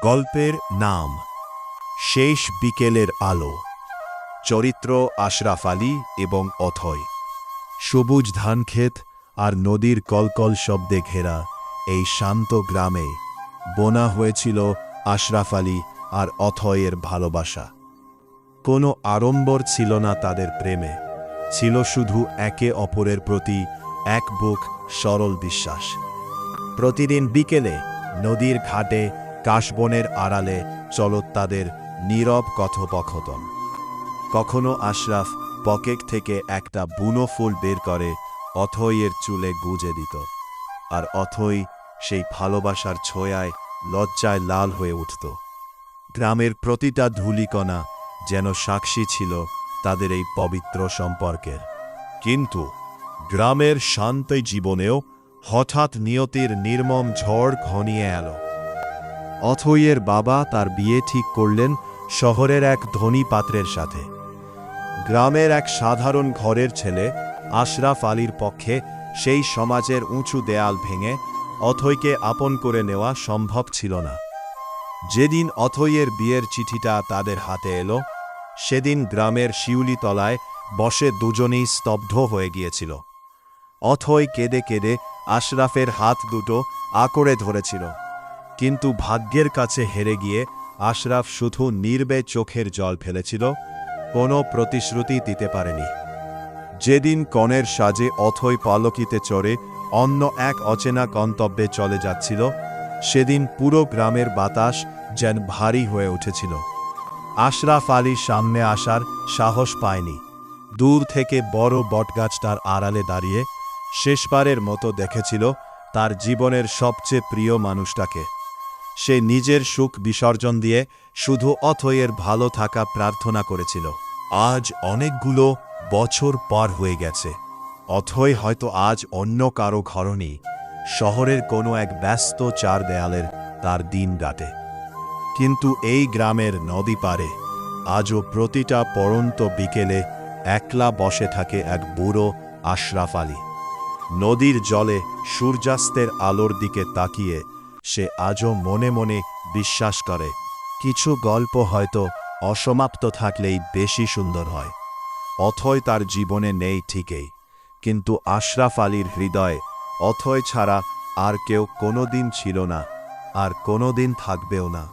গল্পের নাম শেষ বিকেলের আলো। চরিত্র আশরাফ আলী এবং অথয়। সবুজ ধানক্ষেত আর নদীর কলকল শব্দে ঘেরা এই শান্ত গ্রামে বোনা হয়েছিল আশরাফ আলী আর অথয়ের ভালোবাসা। কোনো আড়ম্বর ছিল না তাদের প্রেমে, ছিল শুধু একে অপরের প্রতি এক বুক সরল বিশ্বাস। প্রতিদিন বিকেলে নদীর ঘাটে কাশবনের আড়ালে চলত তাদের নীরব কথোপকথন। কখনো আশরাফ পকেট থেকে একটা বুনো ফুল বের করে অথয়ের চুলে গুজে দিত, আর অথই সেই ভালোবাসার ছোঁয়ায় লজ্জায় লাল হয়ে উঠত। গ্রামের প্রতিটা ধূলিকণা যেন সাক্ষী ছিল তাদের এই পবিত্র সম্পর্কের। কিন্তু গ্রামের শান্ত জীবনেও হঠাৎ নিয়তির নির্মম ঝড় ঘনিয়ে এলো। অথয়ের বাবা তার বিয়ে ঠিক করলেন শহরের এক ধনী পাত্রের সাথে। গ্রামের এক সাধারণ ঘরের ছেলে আশরাফ আলীর পক্ষে সেই সমাজের উঁচু দেয়াল ভেঙে অথয়কে আপন করে নেওয়া সম্ভব ছিল না। যেদিন অথয়ের বিয়ের চিঠিটা তাদের হাতে এলো, সেদিন গ্রামের শিউলিতলায় বসে দুজনেই স্তব্ধ হয়ে গিয়েছিল। অথয় কেঁদে কেঁদে আশরাফের হাত দুটো আঁকড়ে ধরেছিল, কিন্তু ভাগ্যের কাছে হেরে গিয়ে আশরাফ শুধু নির্বে চোখের জল ফেলেছিল, কোনো প্রতিশ্রুতি দিতে পারেনি। যেদিন কনের সাজে অথয় পালকিতে চড়ে অন্য এক অচেনা গন্তব্যে চলে যাচ্ছিল, সেদিন পুরো গ্রামের বাতাস যেন ভারী হয়ে উঠেছিল। আশরাফ আলী সামনে আসার সাহস পায়নি। দূর থেকে বড় বটগাছটার আড়ালে দাঁড়িয়ে শেষবারের মতো দেখেছিল তার জীবনের সবচেয়ে প্রিয় মানুষটাকে। সে নিজের সুখ বিসর্জন দিয়ে শুধু অথয়ের ভালো থাকা প্রার্থনা করেছিল। আজ অনেকগুলো বছর পার হয়ে গেছে। অথয় হয়তো আজ অন্য কারো ঘরণী শহরের কোনো এক ব্যস্ত চার দেয়ালের তার দিন কাটে। কিন্তু এই গ্রামের নদী পারে আজও প্রতিটা পড়ন্ত বিকেলে একলা বসে থাকে এক বুড়ো আশরাফ আলী। নদীর জলে সূর্যাস্তের আলোর দিকে তাকিয়ে সে আজও মনে মনে বিশ্বাস করে, কিছু গল্প হয়তো অসমাপ্ত থাকলেই বেশি সুন্দর হয়। অথয় তার জীবনে নেই ঠিকই, কিন্তু আশরাফ আলীর হৃদয়ে অথয় ছাড়া আর কেউ কোনোদিন ছিল না, আর কোনোদিন থাকবেও না।